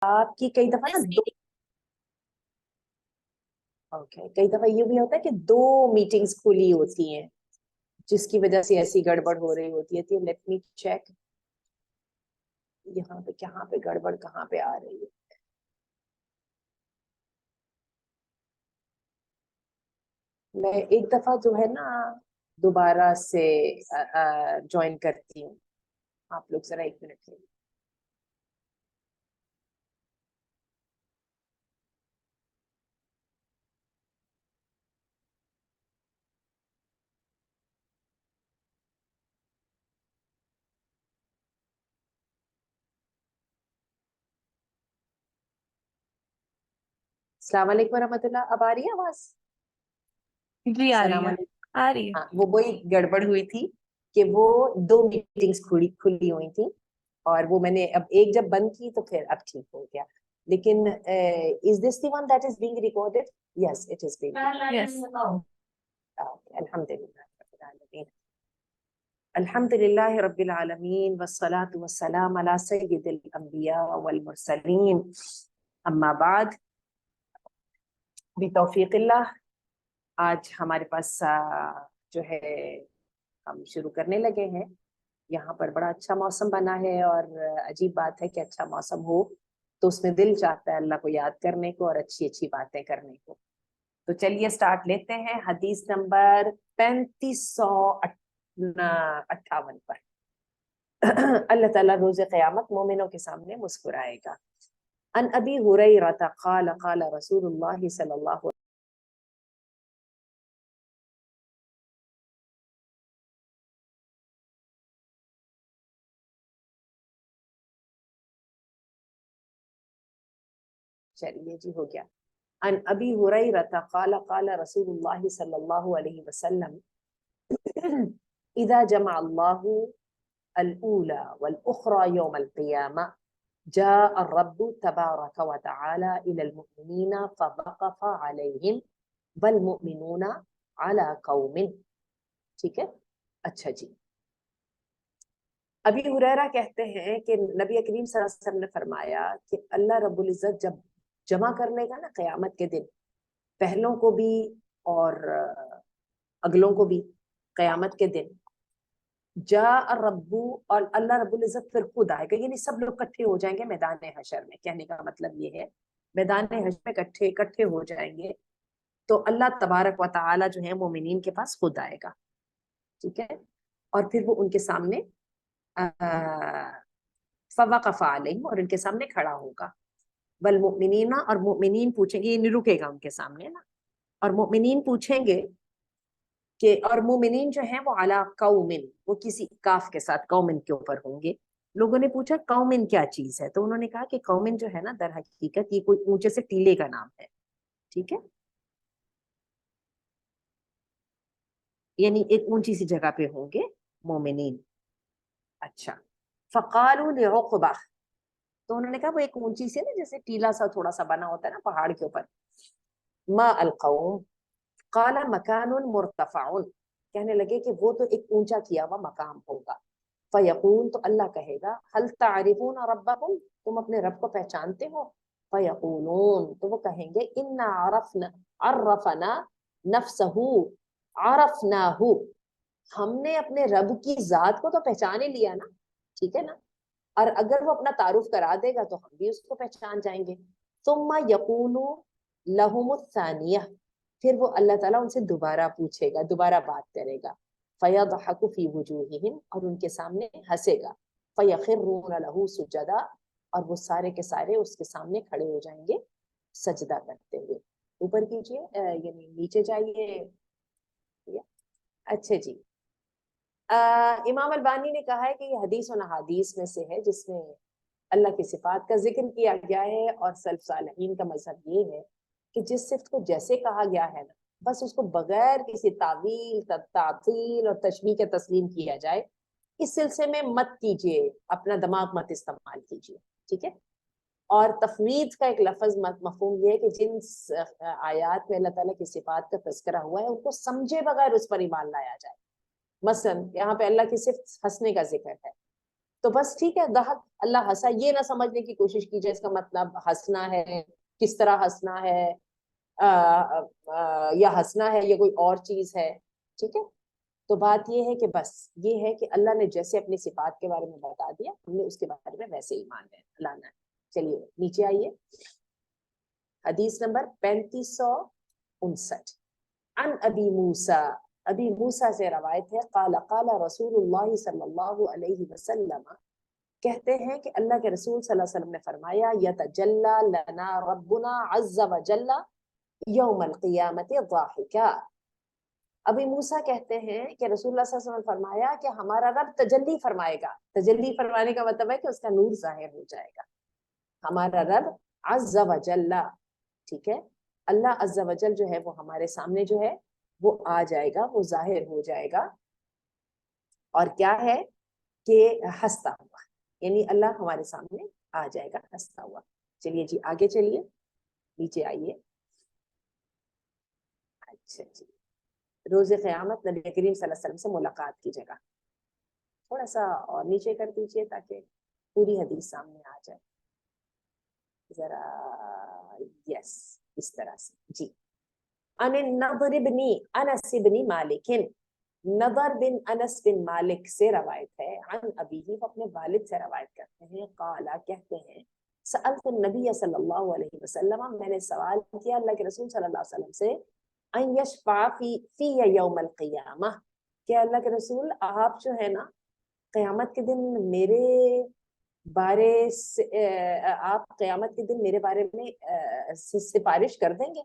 آپ کی کئی دفعہ نا کئی دفعہ یہ بھی ہوتا ہے کہ 2 میٹنگز کھلی ہوتی ہیں جس کی وجہ سے ایسی گڑبڑ ہو رہی ہوتی ہے. لیٹ می چیک یہاں پہ کہاں پہ گڑبڑ کہاں پہ آ رہی ہے. میں ایک دفعہ جو ہے نا دوبارہ سے جوائن کرتی ہوں. آپ لوگ ذرا 1 منٹ لیں. السلام علیکم ورحمۃ اللہ. اب آ رہی ہے آواز؟ جی آ رہی السلام ہے. علیکم. آ رہی ہے. ہاں وہ وہی گڑبڑ ہوئی تھی کہ وہ 2 میٹنگز کھلی ہوئی تھی اور وہ میں نے اب ایک جب بند کی تو پھر اب ٹھیک ہو گیا. لیکن is this the one that is being recorded? Yes, it is being recorded. Yes. الحمدللہ رب العالمین. الحمدللہ رب العالمین والصلاة والسلام علی سید الانبیاء والمرسلین. اما بعد، بتوفیق اللہ آج ہمارے پاس جو ہے ہم شروع کرنے لگے ہیں. یہاں پر بڑا اچھا موسم بنا ہے اور عجیب بات ہے کہ اچھا موسم ہو تو اس میں دل چاہتا ہے اللہ کو یاد کرنے کو اور اچھی اچھی باتیں کرنے کو. تو چلیے سٹارٹ لیتے ہیں حدیث نمبر 3558 پر. اللہ تعالیٰ روز قیامت مومنوں کے سامنے مسکرائے گا. ان ابی ہریرہ قال قال رسول اللہ صلی اللہ علیہ چلیے جی ہو گیا. ان ابی ہریرہ قال قال رسول اللہ صلی اللہ علیہ وسلم اذا جمع اللہ الاولى والاخرى يوم القيامة جاء الرب تبارك وتعالى الى المؤمنين فوقف عليهم والمؤمنون على قوم. ٹھیک ہے اچھا جی. ابی ہریرہ کہتے ہیں کہ نبی کریم صلی اللہ علیہ وسلم نے فرمایا کہ اللہ رب العزت جب جمع کر لے گا نا قیامت کے دن پہلوں کو بھی اور اگلوں کو بھی قیامت کے دن جا الرب اور اللہ رب العزت پھر خود آئے گا. یعنی سب لوگ اکٹھے ہو جائیں گے میدان حشر میں. کہنے کا مطلب یہ ہے میدان حشر میں اکٹھے ہو جائیں گے تو اللہ تبارک و تعالی جو ہے مومنین کے پاس خود آئے گا. ٹھیک ہے اور پھر وہ ان کے سامنے فوقف علیہم اور ان کے سامنے کھڑا ہوگا. والمؤمنین اور مؤمنین پوچھیں گے, یہ نہیں رکے گا ان کے سامنے نا, اور مؤمنین پوچھیں گے کہ اور مومنین جو ہیں وہ علی قومن وہ کسی کاف کے ساتھ قومن کے اوپر ہوں گے. لوگوں نے پوچھا قومن کیا چیز ہے تو انہوں نے کہا کہ قومن جو ہے نا در حقیقت یہ کوئی اونچے سے ٹیلے کا نام ہے. ٹھیک ہے یعنی ایک اونچی سی جگہ پہ ہوں گے مومنین. اچھا فقالوا لعقبہ تو انہوں نے کہا وہ ایک اونچی سی نا جیسے ٹیلا سا تھوڑا سا بنا ہوتا ہے نا پہاڑ کے اوپر. ما القوم قال مکان مرتفع کہنے لگے کہ وہ تو ایک اونچا کیا ہوا مقام ہوگا. فیقول تو اللہ کہے گا هل تعرفون ربکم تم اپنے رب کو پہچانتے ہو. فیقولون تو وہ کہیں گے انا عرفنا نفسہ عرفناہ ہم نے اپنے رب کی ذات کو تو پہچان ہی لیا نا. ٹھیک ہے نا اور اگر وہ اپنا تعارف کرا دے گا تو ہم بھی اس کو پہچان جائیں گے. ثم یقول لہم الثانیہ پھر وہ اللہ تعالیٰ ان سے دوبارہ پوچھے گا, دوبارہ بات کرے گا. فیضحک فی وجوہہم اور ان کے سامنے ہنسے گا. فیخرون لہ سجدا اور وہ سارے کے سارے اس کے سامنے کھڑے ہو جائیں گے سجدہ کرتے ہوئے. اوپر کیجئے یعنی نیچے جائیے. اچھا جی امام البانی نے کہا ہے کہ یہ حدیث و احادیث میں سے ہے جس میں اللہ کی صفات کا ذکر کیا گیا ہے اور سلف صالحین کا مذہب یہ ہے کہ جس صفت کو جیسے کہا گیا ہے نا بس اس کو بغیر کسی تعویل تعطیل اور تشبیہ کے تسلیم کیا جائے. اس سلسلے میں مت کیجئے, اپنا دماغ مت استعمال کیجئے. ٹھیک ہے اور تفویض کا ایک لفظ مفہوم یہ ہے کہ جن آیات میں اللہ تعالیٰ کی صفات کا تذکرہ ہوا ہے ان کو سمجھے بغیر اس پر ایمان لایا جائے. مثلا یہاں پہ اللہ کی صفت ہنسنے کا ذکر ہے تو بس ٹھیک ہے دہک اللہ ہنسا، یہ نہ سمجھنے کی کوشش کیجیے اس کا مطلب ہنسنا ہے، کس طرح ہنسنا ہے، یا ہنسنا ہے یہ کوئی اور چیز ہے. ٹھیک ہے، تو بات یہ ہے کہ بس یہ ہے کہ اللہ نے جیسے اپنی صفات کے بارے میں بتا دیا، ہم نے اس کے بارے میں ویسے ہی مان لانا ہے. چلیے نیچے آئیے، حدیث نمبر 3559. عن ابی موسیٰ، ابی موسیٰ سے روایت ہے، قال قال رسول اللہ صلی اللہ علیہ وسلم، کہتے ہیں کہ اللہ کے رسول صلی اللہ علیہ وسلم نے فرمایا، یتجلی لنا ربنا عز وجل یوم القیامت ضاحکا. ابھی موسیٰ کہتے ہیں کہ رسول اللہ صلی اللہ علیہ وسلم نے فرمایا کہ ہمارا رب تجلی فرمائے گا. تجلی فرمانے کا مطلب ہے کہ اس کا نور ظاہر ہو جائے گا. ہمارا رب عز وجل، ٹھیک ہے، اللہ عز وجل جو ہے وہ ہمارے سامنے جو ہے وہ آ جائے گا، وہ ظاہر ہو جائے گا. اور کیا ہے کہ ہنستا ہوا، یعنی اللہ ہمارے سامنے آ جائے گا ہنستا ہوا. چلیے جی آگے چلیے، نیچے آئیے. اچھا جی، روز قیامت نبی کریم صلی اللہ علیہ وسلم سے ملاقات کی جگہ. تھوڑا سا اور نیچے کر دیجئے تاکہ پوری حدیث سامنے آ جائے ذرا. یس، اس طرح سے جی. ان النضر بن انس بن مالک، نضر بن انس بن مالک سے روایت ہے، عن ابیہ، وہ اپنے والد سے روایت کرتے ہیں، قالا کہتے ہیں، سألت النبی صلی اللہ علیہ وسلم، میں نے سوال کیا اللہ کے رسول صلی اللہ علیہ وسلم سے، ان یشفع فی یوم القیامہ، کہ اللہ کے رسول آپ جو ہے نا قیامت کے دن میرے بارے آپ قیامت کے دن میرے بارے میں سفارش کر دیں گے.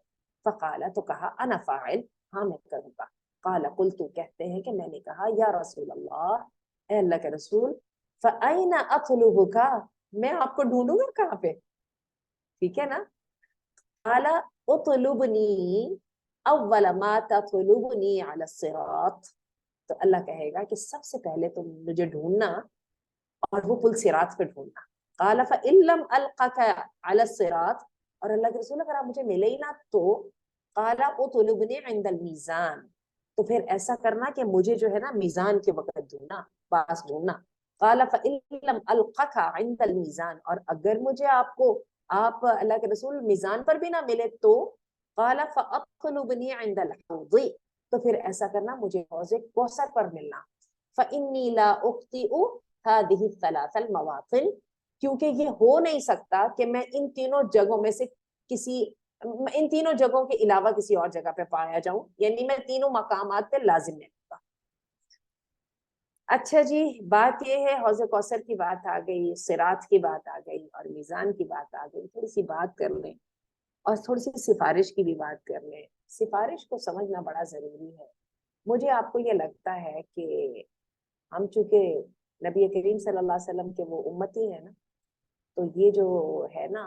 فقال، تو کہا، انا فاعل، ہاں میں کروں گا. قال قلت، کہتے ہیں کہ میں نے کہا، یا رسول اللہ، اے اللہ کے رسول، فأین اطلبک، میں آپ کو ڈھونڈوں گا کہاں پہ؟ ٹھیک ہے نا. قال اطلبنی اول ما تطلبنی علی الصراط، تو اللہ کہے گا کہ سب سے پہلے تم مجھے ڈھونڈنا اور وہ پل صراط پہ ڈھونڈنا. قال فإن لم ألقك على الصراط، اور اللہ کے رسول اگر آپ مجھے ملے ہی نہ تو، قال اطلبني عند الميزان، تو پھر ایسا کرنا کہ مجھے جو ہے نا میزان کے وقت ڈھونڈنا، پاس ڈھونڈنا. قال فإن لم ألقك عند الميزان، اور اگر مجھے آپ اللہ کے رسول میزان پر بھی نہ ملے تو، قال فأطلبني عند الحوض، تو پھر ایسا کرنا مجھے حوض کوثر پر ملنا. فإني لا أخطئ هذه الثلاث المواطن، کیونکہ یہ ہو نہیں سکتا کہ میں ان تینوں جگہوں میں سے ان تینوں جگہوں کے علاوہ کسی اور جگہ پہ پایا جاؤں، یعنی میں تینوں مقامات پہ لازم نہیں ہوگا. اچھا جی، بات یہ ہے حوض کوثر کی بات آ گئی، صراط کی بات آ گئی، اور میزان کی بات آ گئی. تھوڑی سی بات کر لیں اور تھوڑی سی سفارش کی بھی بات کر لیں. سفارش کو سمجھنا بڑا ضروری ہے. مجھے آپ کو یہ لگتا ہے کہ ہم چونکہ نبی کریم صلی اللہ علیہ وسلم کے وہ امتی ہیں نا، تو یہ جو ہے نا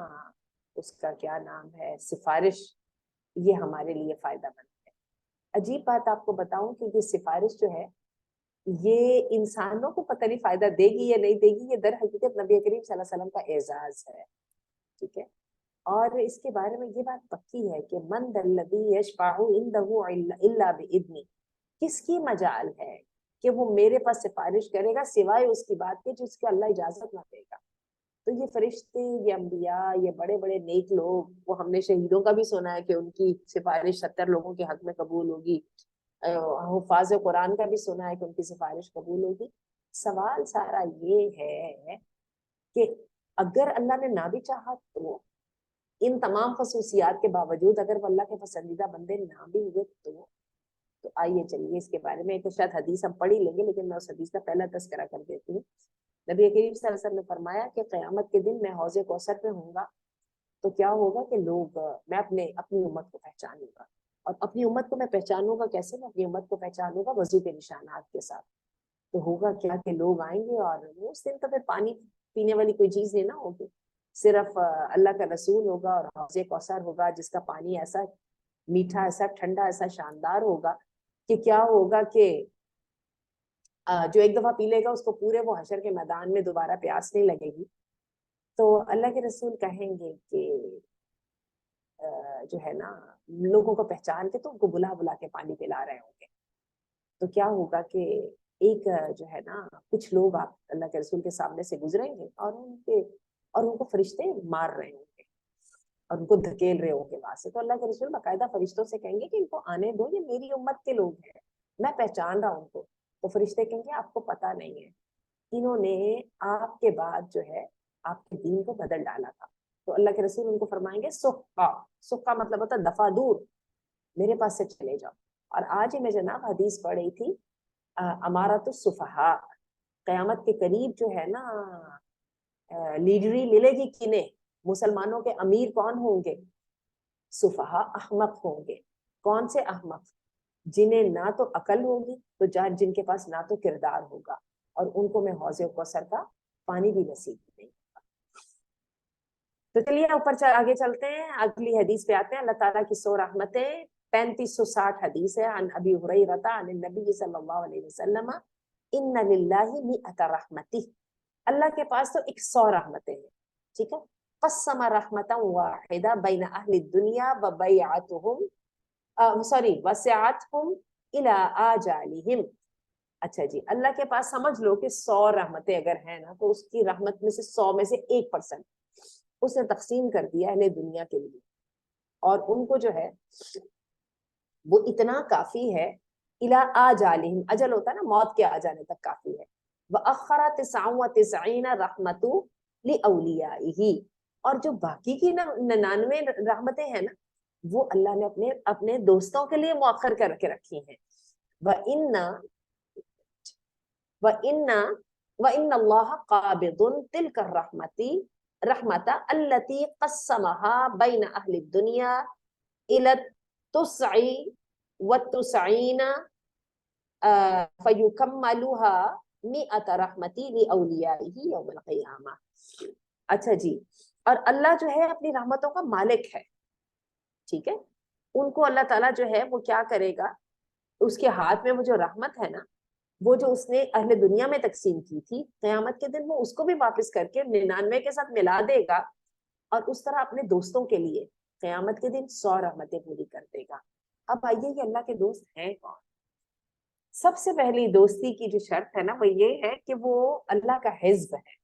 اس کا کیا نام ہے، سفارش، یہ ہمارے لیے فائدہ مند ہے. عجیب بات آپ کو بتاؤں کہ یہ سفارش جو ہے یہ انسانوں کو پتہ نہیں فائدہ دے گی یا نہیں دے گی، یہ در حقیقت نبی کریم صلی اللہ علیہ وسلم کا اعزاز ہے. ٹھیک ہے، اور اس کے بارے میں یہ بات پکی ہے کہ من ذا الذی یشفع عنده الا باذنہ، کس کی مجال ہے کہ وہ میرے پاس سفارش کرے گا سوائے اس کی بات کے جس کو اللہ اجازت نہ دے گا. تو یہ فرشتے، یہ انبیاء، یہ بڑے بڑے نیک لوگ، وہ ہم نے شہیدوں کا بھی سنا ہے کہ ان کی سفارش 70 لوگوں کے حق میں قبول ہوگی. حفاظ قرآن کا بھی سنا ہے کہ ان کی سفارش قبول ہوگی. سوال سارا یہ ہے کہ اگر اللہ نے نہ بھی چاہا تو، ان تمام خصوصیات کے باوجود اگر وہ اللہ کے پسندیدہ بندے نہ بھی ہوئے تو آئیے چلیے اس کے بارے میں ایک شاید حدیث ہم پڑھ ہی لیں گے، لیکن میں اس حدیث کا پہلا تذکرہ کر دیتی ہوں. نبی کریم صلی اللہ علیہ وسلم نے فرمایا کہ قیامت کے دن میں حوض کوثر پہ ہوں گا تو کیا ہوگا کہ میں اپنی امت کو پہچانوں گا. اور اپنی امت کو میں پہچانوں گا کیسے؟ میں اپنی امت کو پہچانوں گا وضو کے نشانات کے ساتھ. تو ہوگا کیا کہ لوگ آئیں گے اور اس دن تو پھر پانی پینے والی کوئی چیز نہیں نہ ہوگی، صرف اللہ کا رسول ہوگا اور حوض کوثر ہوگا جس کا پانی ایسا میٹھا، ایسا ٹھنڈا، ایسا شاندار ہوگا کہ کیا ہوگا کہ جو ایک دفعہ پی لے گا اس کو پورے وہ حشر کے میدان میں دوبارہ پیاس نہیں لگے گی. تو اللہ کے رسول کہیں گے کہ جو ہے نا لوگوں کو پہچان کے تو ان کو بلا بلا کے پانی پلا رہے ہوں گے. تو کیا ہوگا کہ ایک جو ہے نا کچھ لوگ آپ اللہ کے رسول کے سامنے سے گزریں گے اور ان کو فرشتے مار رہے ہوں گے اور ان کو دھکیل رہے ہوں گے وہاں سے. تو اللہ کے رسول باقاعدہ فرشتوں سے کہیں گے کہ ان کو آنے دو, یہ میری امت کے لوگ ہیں, میں پہچان رہا ہوں ان کو. تو فرشتے کہیں گے آپ کو پتا نہیں ہے, انہوں نے آپ کے بعد جو ہے آپ کے دین کو بدل ڈالا تھا. تو اللہ کے رسول ان کو فرمائیں گے سخا, سخا مطلب ہوتا ہے دفع دور, میرے پاس سے چلے جاؤ. اور آج ہی میں جناب حدیث پڑھ رہی تھی امارت الصفحاء, قیامت کے قریب جو ہے نا لیڈری ملے گی کنہیں, مسلمانوں کے امیر کون ہوں گے؟ صفحاء, احمق ہوں گے. کون سے احمق؟ جنہیں نہ تو عقل ہوگی, تو جن کے پاس نہ تو کردار ہوگا, اور ان کو میں حوض کوثر کا پانی بھی نصیب نہیں. تو چلیے اوپر آگے چلتے ہیں, اگلی حدیث پہ آتے ہیں. اللہ تعالیٰ کی 100 رحمتیں. 3560 حدیث ہے. عن ابی ہریرہ عن النبی صلی اللہ علیہ وسلم ان للہ مئۃ رحمتہ, اللہ کے پاس تو 100 رحمتیں ہیں. ٹھیک ہے. قسم رحمتا واحدہ بین اہل الدنیا وبیعتہم وسعتہم الی آجالہم. اچھا جی, اللہ کے پاس سمجھ لو کہ 100 رحمتیں اگر ہیں نا, تو اس کی رحمت میں سے 100 میں سے 1% اس نے تقسیم کر دیا اہل دنیا کے لیے, اور ان کو جو ہے وہ اتنا کافی ہے. الی آجالہم, اجل ہوتا ہے نا موت کے آ جانے تک کافی ہے. وَأَخَّرَ 99 رحمت لِأَوْلِيَائِهِ, اور جو باقی کی 99 رحمتیں ہیں نا, وہ اللہ نے اپنے دوستوں کے لیے مؤخر کر کے رکھی ہیں. وَإِنَّ اللَّهَ قَابِضٌ تِلْكَ الرَّحْمَةِ رحمتا التي قسمها بين اہل الدنيا الى التسع والتسعين فيكملها 100 رحمتي لاوليائه يوم القيامة. اچھا جی, اور اللہ جو ہے اپنی رحمتوں کا مالک ہے. ٹھیک ہے, ان کو اللہ تعالیٰ جو ہے وہ کیا کرے گا, اس کے ہاتھ میں وہ جو رحمت ہے نا, وہ جو اس نے اہل دنیا میں تقسیم کی تھی, قیامت کے دن وہ اس کو بھی واپس کر کے 99 کے ساتھ ملا دے گا, اور اس طرح اپنے دوستوں کے لیے قیامت کے دن 100 رحمتیں پوری کر دے گا. اب آئیے کہ اللہ کے دوست ہیں کون. سب سے پہلی دوستی کی جو شرط ہے نا, وہ یہ ہے کہ وہ اللہ کا حزب ہے.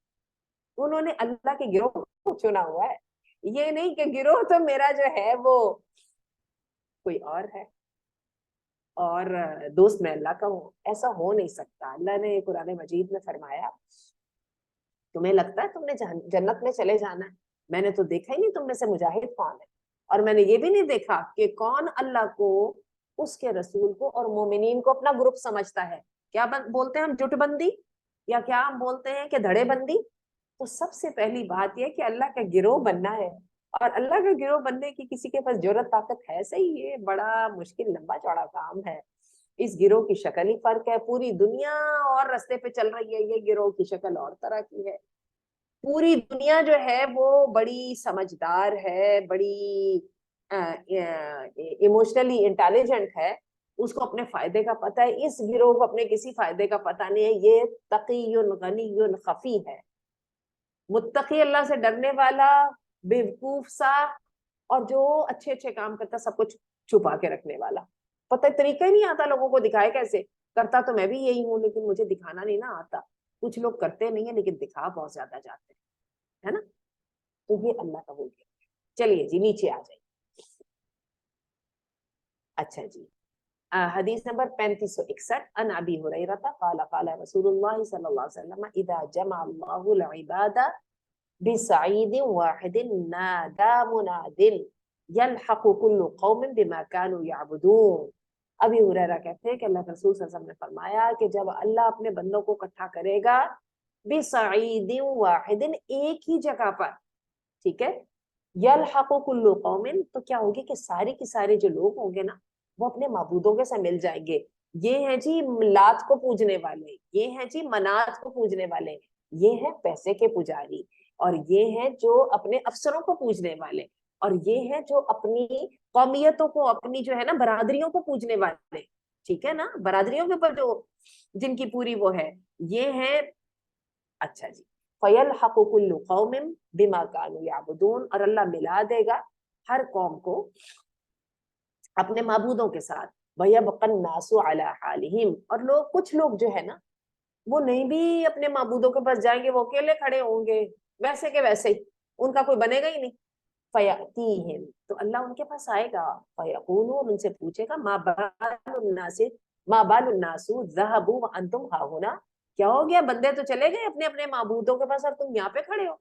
انہوں نے اللہ کے گروہ کو چنا ہوا ہے, یہ نہیں کہ گروہ تو میرا جو ہے وہ کوئی اور ہے اور دوست میں اللہ کا ہوں. ایسا ہو نہیں سکتا. اللہ نے قرآن مجید میں فرمایا, تمہیں لگتا ہے تم نے جنت میں چلے جانا ہے, میں نے تو دیکھا ہی نہیں تم میں سے مجاہد کون ہے, اور میں نے یہ بھی نہیں دیکھا کہ کون اللہ کو, اس کے رسول کو اور مومنین کو اپنا گروپ سمجھتا ہے. کیا بولتے ہیں ہم, جٹ بندی, یا کیا ہم بولتے ہیں کہ دھڑے بندی. تو سب سے پہلی بات یہ کہ اللہ کا گروہ بننا ہے, اور اللہ کا گروہ بننے کی کسی کے پاس جرأت طاقت ہے صحیح, یہ بڑا مشکل لمبا چوڑا کام ہے. اس گروہ کی شکل ہی فرق ہے. پوری دنیا اور رستے پہ چل رہی ہے, یہ گروہ کی شکل اور طرح کی ہے. پوری دنیا جو ہے وہ بڑی سمجھدار ہے, بڑی ایموشنلی انٹیلیجنٹ ہے, اس کو اپنے فائدے کا پتہ ہے. اس گروہ کو اپنے کسی فائدے کا پتہ نہیں ہے. یہ تقی غنی خفی ہے, متقی اللہ سے ڈرنے والا, بیوقوف سا, اور جو اچھے اچھے کام کرتا سب کچھ چھپا کے رکھنے والا. پتہ طریقہ ہی نہیں آتا لوگوں کو دکھائے کیسے. کرتا تو میں بھی یہی ہوں, لیکن مجھے دکھانا نہیں نہ آتا. کچھ لوگ کرتے نہیں ہیں لیکن دکھا بہت زیادہ جاتے ہیں, ہے نا. تو یہ اللہ کا وہ ہے. چلیے جی نیچے آ جائیں. اچھا جی, حدیث نمبر 3561 عن ابی ہریرہ قال قال رسول اللہ صلی اللہ علیہ وسلم اذا جمع اللہ العباد بسعید واحد نادى مناد يلحق كل قوم بما كانوا يعبدون. ابی ہریرہ کہتے ہیں کہ اللہ رسول صلی اللہ علیہ وسلم نے فرمایا کہ جب اللہ اپنے بندوں کو اکٹھا کرے گا بسعید واحد, ایک ہی جگہ پر, ٹھیک ہے, یلحق کل قوم, تو کیا ہوگی کہ سارے کے سارے جو لوگ ہوں گے نا, وہ اپنے معبودوں کے ساتھ مل جائیں گے. یہ ہیں جی لات کو پوجنے والے, یہ ہیں جی منات کو پوجنے والے, یہ ہیں پیسے کے پجاری, اور یہ ہیں جو اپنے افسروں کو پوجنے والے, اور یہ ہیں جو اپنی قومیتوں کو, اپنی جو ہے نا برادریوں کو پوجنے والے. ٹھیک ہے نا, برادریوں کے اوپر جو جن کی پوری وہ ہے, یہ ہیں. اچھا جی, فَيَلْحَقُ كُلُّ قَوْمٍ بِمَا كَانُوا يَعْبُدُونَ, اور اللہ ملا دے گا ہر قوم کو اپنے معبودوں کے ساتھ وَيَبْقَى النَّاسُ عَلَى حَالِهِمْ, اور لوگ کچھ لوگ جو ہے نا وہ نہیں بھی اپنے معبودوں کے پاس جائیں گے, وہ اکیلے کھڑے ہوں گے ویسے کے ویسے ہی, ان کا کوئی بنے گا ہی نہیں. فَيَأْتِيهِمْ, تو اللہ ان کے پاس آئے گا, فَيَقُولُ, ان سے پوچھے گا, مَا بَالُ النَّاسِ ذَهَبُوا وَأَنْتُمْ هَاهُنَا, کیا ہو گیا, بندے تو چلے گئے اپنے اپنے معبودوں کے پاس اور تم یہاں پہ کھڑے ہو.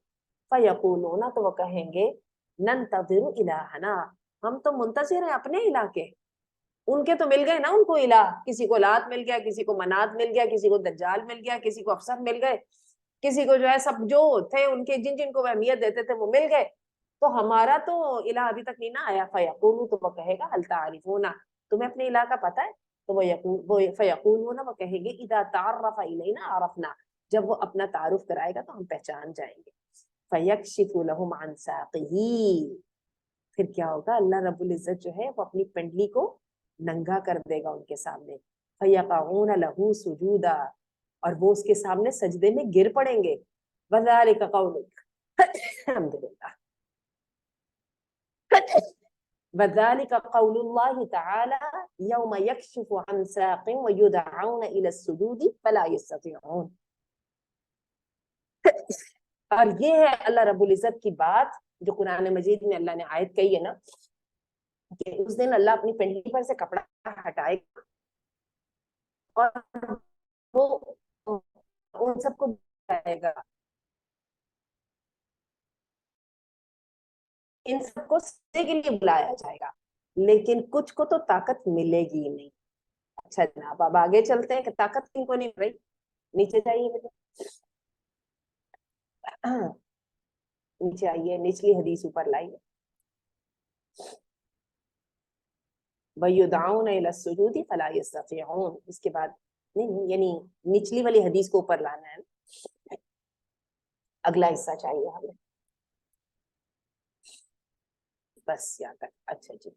فَيَقُولُونَ, تو وہ کہیں گے, نَنْتَظِرُ إِلَٰهَنَا, ہم تو منتظر ہیں اپنے الہ کے. ان کے تو مل گئے نا ان کو الہ, کسی کو لات مل گیا, کسی کو منات مل گیا, کسی کو دجال مل گیا, کسی کو افسر مل گئے, کسی کو جو ہے سب جو تھے ان کے جن جن کو وہ اہمیت دیتے تھے وہ مل گئے, تو ہمارا تو الہ ابھی تک نہیں نہ آیا. فیقولو, تو وہ کہے گا, هل تعرفون, تمہیں اپنے الہ کا پتہ ہے؟ تو وہ فیقولون, وہ کہیں گے, اذا تعرف الینا عرفنا, جب وہ اپنا تعارف کرائے گا تو ہم پہچان جائیں گے. فیکشف لهم عن ساقہ, پھر کیا ہوگا, اللہ رب العزت جو ہے وہ اپنی پنڈلی کو ننگا کر دے گا ان کے سامنے. فَيَقَعُونَ لَهُ سُجُودًا, اور وہ اس کے سامنے سجدے میں گر پڑیں گے. وَذَلِكَ قَوْلُ, الحمدللہ, وَذَلِكَ قَوْلُ اللَّهِ تَعَالَى يَوْمَ يَكْشِفُ عَنْ سَاقٍ وَيُدْعَوْنَ إِلَى السُّجُودِ فَلَا يَسْتَطِيعُونَ. اور یہ ہے اللہ رب العزت کی بات جو قرآن مجید میں اللہ نے آیت کہی ہے نا, کہ اس دن اللہ اپنی پنڈلی پر سے کپڑا ہٹائے گا اور وہ ان سب کو بتائے گا, ان سب کو سجدے کے لیے بلایا جائے گا, لیکن کچھ کو تو طاقت ملے گی نہیں. اچھا جناب, اب آگے چلتے ہیں کہ طاقت کن کو نہیں مل رہی. نیچے جائیے مجھے, نیچے آئیے, نچلی حدیث اوپر لائیے. وَيُدْعَوْنَ إِلَى السُّجُودِ فَلَا يَسْتَطِيعُونَ, اس کے بعد نہیں, یعنی نچلی والی حدیث کو اوپر لانا ہے, اگلا حصہ چاہیے ہمیں, بس یہاں تک. اچھا جی.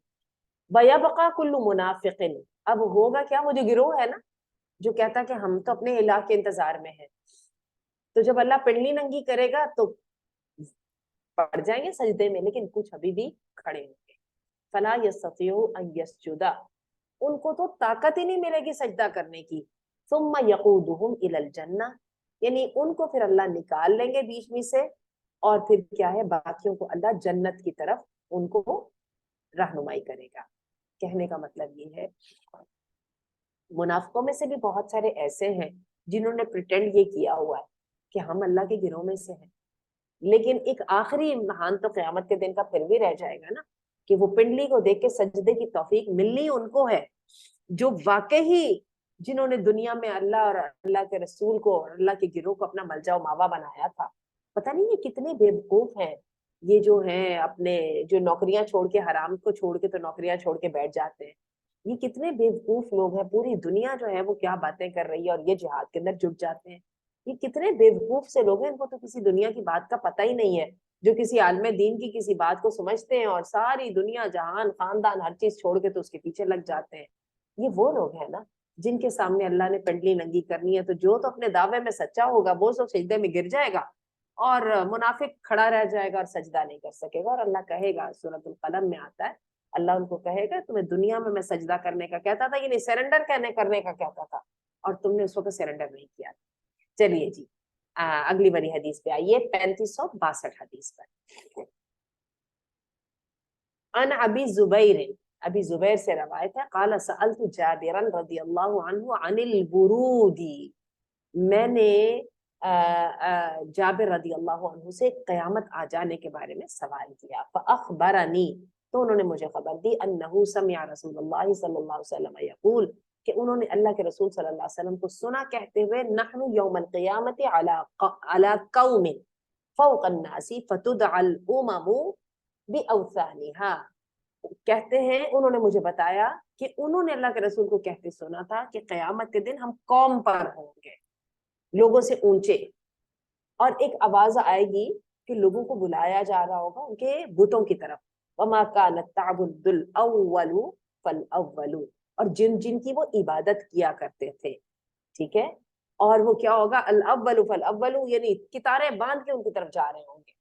وَيَبْقَى كُلُّ مُنَافِقٍ, اب ہوگا کیا, وہ جو گروہ ہے نا جو کہتا کہ ہم تو اپنے الہ کے انتظار میں ہیں, تو جب اللہ پنڈلی ننگی کرے گا تو پڑ جائیں گے سجدے میں, لیکن کچھ ابھی بھی کھڑے ہوں گے. فَلَا يَسْتَطِيعُ أَن يَسْجُدَ, ان کو تو طاقت ہی نہیں ملے گی سجدہ کرنے کی. ثُمَّ يَقُودُهُمْ إِلَى الْجَنَّةِ, یعنی ان کو پھر اللہ نکال لیں گے بیچ میں سے, اور پھر کیا ہے, باقیوں کو اللہ جنت کی طرف ان کو رہنمائی کرے گا. کہنے کا مطلب یہ ہے, منافقوں میں سے بھی بہت سارے ایسے ہیں جنہوں نے پریٹینڈ یہ کیا ہوا ہے کہ ہم اللہ کے گروہ میں سے ہیں, لیکن ایک آخری امتحان تو قیامت کے دن کا پھر بھی رہ جائے گا نا, کہ وہ پنڈلی کو دیکھ کے سجدے کی توفیق ملنی ان کو ہے جو واقعی جنہوں نے دنیا میں اللہ اور اللہ کے رسول کو اور اللہ کے گروہ کو اپنا ملجا و ماوا بنایا تھا. پتہ نہیں یہ کتنے بے وقوف ہیں یہ جو ہیں, اپنے جو نوکریاں چھوڑ کے, حرام کو چھوڑ کے تو نوکریاں چھوڑ کے بیٹھ جاتے ہیں. یہ کتنے بے وقوف لوگ ہیں, پوری دنیا جو ہے وہ کیا باتیں کر رہی ہے اور یہ جہاد کے اندر جٹ جاتے ہیں. یہ کتنے بے وقوف سے لوگ ہیں, ان کو تو کسی دنیا کی بات کا پتہ ہی نہیں ہے, جو کسی عالم دین کی کسی بات کو سمجھتے ہیں اور ساری دنیا جہان خاندان ہر چیز چھوڑ کے تو اس کے پیچھے لگ جاتے ہیں. یہ وہ لوگ ہیں نا جن کے سامنے اللہ نے پنڈلی ننگی کرنی ہے, تو جو تو اپنے دعوے میں سچا ہوگا وہ سب سجدے میں گر جائے گا, اور منافق کھڑا رہ جائے گا اور سجدہ نہیں کر سکے گا. اور اللہ کہے گا, سورۃ القلم میں آتا ہے, اللہ ان کو کہے گا, تمہیں دنیا میں سجدہ کرنے کا کہتا تھا, یعنی سرنڈر کرنے کا کہتا تھا, اور تم نے اس وقت سرنڈر نہیں کیا. چلیے جی, اگلی بڑی حدیث پہ آئیے, 3562 حدیث پر. ان ابی زبیر, ابی زبیر سے روایت ہے, قال سألت جابرا رضی اللہ عنہ عن الورود, میں نے جابر رضی اللہ عنہ سے قیامت آ جانے کے بارے میں سوال کیا. فاخبرنی, تو انہوں نے مجھے خبر دی, انہ سمع رسول اللہ صلی اللہ علیہ وسلم یقول, کہ انہوں نے اللہ کے رسول صلی اللہ علیہ وسلم کو سنا کہتے ہوئے, نحن یوم القیامت علی قوم فوق الناس فتدعى الامم باوثانها, کہتے ہیں انہوں نے مجھے بتایا کہ انہوں نے اللہ کے رسول کو کہتے سنا تھا کہ قیامت کے دن ہم قوم پر ہوں گے, لوگوں سے اونچے, اور ایک آواز آئے گی کہ لوگوں کو بلایا جا رہا ہوگا ان کے بتوں کی طرف. وما كانت تعبد الاول فالاول, اور جن جن کی وہ عبادت کیا کرتے تھے, ٹھیک ہے, اور وہ کیا ہوگا, الاول فالاول, یعنی کتاریں باندھ کے ان کی طرف جا رہے ہوں گے.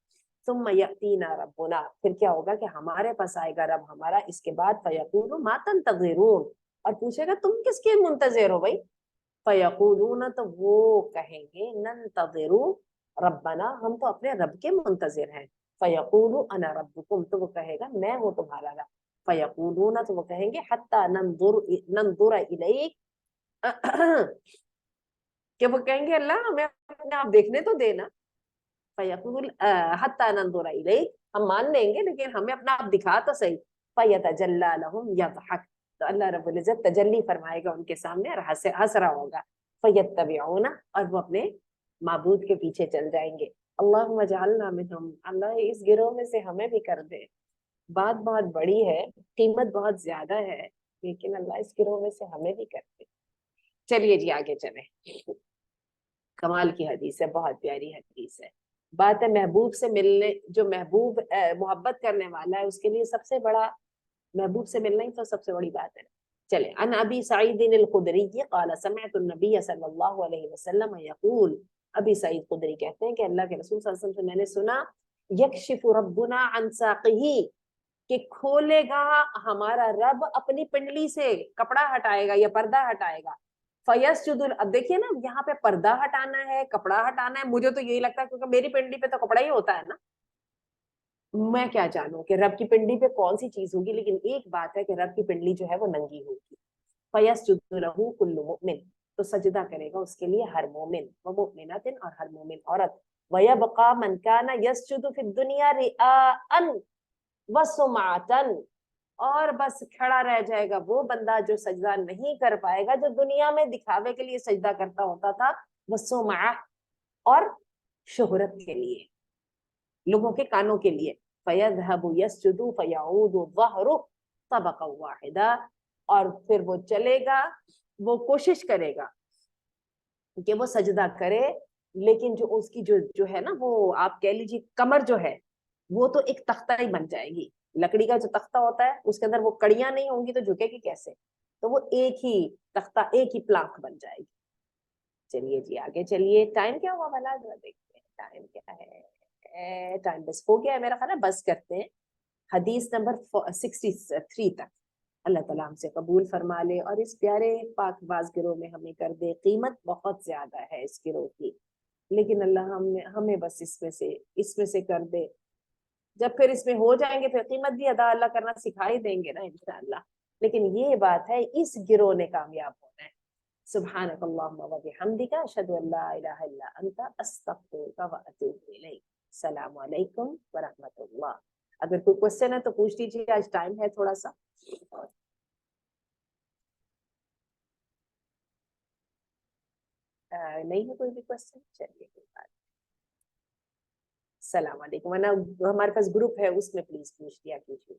ثم یاتینا ربنا, پھر کیا ہوگا کہ ہمارے پاس آئے گا رب ہمارا, اس کے بعد فیقول ما تنتظرون, اور پوچھے گا تم کس کے منتظر ہو بھائی؟ فیقولون تو وہ کہیں گے ننتظر ربنا ہم تو اپنے رب کے منتظر ہیں. فیقول انا ربکم تو وہ کہے گا میں ہوں تمہارا رب. فیقولون تو وہ کہیں گے حتی ننظر الیک کہ وہ کہیں گے اللہ ہمیں اپنے آپ دیکھنے تو دینا. فیقول حتی ننظر الیک ہم مان لیں گے لیکن ہمیں اپنا آپ دکھا تو صحیح. فیتجلی لہم یضحک تو اللہ رب العزت تجلی فرمائے گا ان کے سامنے اور ہنس رہا ہوگا. فیتبعون اور وہ اپنے معبود کے پیچھے چل جائیں گے. اللہم اجعلنا منہم اللہ اس گروہ میں سے ہمیں بھی کر دے. بات بہت بڑی ہے, قیمت بہت زیادہ ہے, لیکن اللہ اس گروہ میں سے ہمیں بھی کر دے. چلیے جی آگے چلیں. کمال کی حدیث ہے, بہت پیاری حدیث ہے. بات ہے محبوب سے ملنے, جو محبوب محبت کرنے والا ہے اس کے لیے سب سے بڑا محبوب سے ملنا ہی تو سب سے بڑی بات ہے. چلے ان ابی سعید الخدری قال سمعت النبی صلی اللہ علیہ وسلم یقول, ابی سعید خدری کہتے ہیں کہ اللہ کے رسول صلی اللہ علیہ وسلم سے میں نے سنا یکشف ربنا عن ساقہ کہ کھولے گا ہمارا رب اپنی پنڈلی سے کپڑا ہٹائے گا یا پردہ ہٹائے گا. فیسجد اب دیکھیے نا یہاں پہ پردہ ہٹانا ہے کپڑا ہٹانا ہے, مجھے تو یہی لگتا ہے کیونکہ میری پنڈلی پہ تو کپڑا ہی ہوتا ہے نا, میں کیا جانوں کہ رب کی پنڈلی پہ کون سی چیز ہوگی, لیکن ایک بات ہے کہ رب کی پنڈلی جو ہے وہ ننگی ہوگی. فیسجد لہ کل مؤمن تو سجدہ کرے گا اس کے لیے ہر مومن ومؤمنۃ اور ہر مومن عورت. ویبقى من كان يسجد في الدنيا رئاء وسمعة اور بس کھڑا رہ جائے گا وہ بندہ جو سجدہ نہیں کر پائے گا, جو دنیا میں دکھاوے کے لیے سجدہ کرتا ہوتا تھا, وسمعة اور شہرت کے لیے, لوگوں کے کانوں کے لیے. فَيَذْهَبُ يَسْجُدُ فَيَعُودُ الظَّهْرُ طَبَقًا وَاحِدًا اور پھر وہ چلے گا, وہ کوشش کرے گا کہ وہ سجدہ کرے, لیکن جو اس کی جو ہے نا وہ آپ کہہ لیجیے کمر جو ہے وہ تو ایک تختہ ہی بن جائے گی. لکڑی کا جو تختہ ہوتا ہے اس کے اندر وہ کڑیاں نہیں ہوں گی تو جھکے گی کیسے, تو وہ ایک ہی تختہ ایک ہی پلانک بن جائے گی. چلیے جی آگے چلیے. ٹائم کیا ہوا بھلا ذرا دیکھتے ہیں ٹائم کیا ہے. ٹائم بس ہو گیا ہے میرا خیال ہے, بس کرتے ہیں حدیث نمبر 63 تک. اللہ تعالیٰ ہم سے قبول فرما لے اور اس پیارے پاک باز گروہ میں ہمیں کر دے. قیمت بہت زیادہ ہے اس گروہ کی, لیکن اللہ ہمیں بس اس میں سے کر دے. جب پھر اس میں ہو جائیں گے پھر قیمت بھی ادا اللہ کرنا سکھا ہی دیں گے نا انشاءاللہ. لیکن یہ بات ہے اس گروہ نے کامیاب ہونا ہے. سبحانک اللہم و بحمدک اشہد ان لا الہ الا انت استغفرک و اتوب الیک. السلام علیکم ورحمۃ اللہ. اگر کوئی کوشچن ہے تو پوچھ لیجیے, آج ٹائم ہے تھوڑا سا. نہیں ہے کوئی بھی کوشچن, چلیے کوئی بات. السلام علیکم. ورنہ ہمارے پاس گروپ ہے اس میں پلیز پوچھ لیا کیجیے.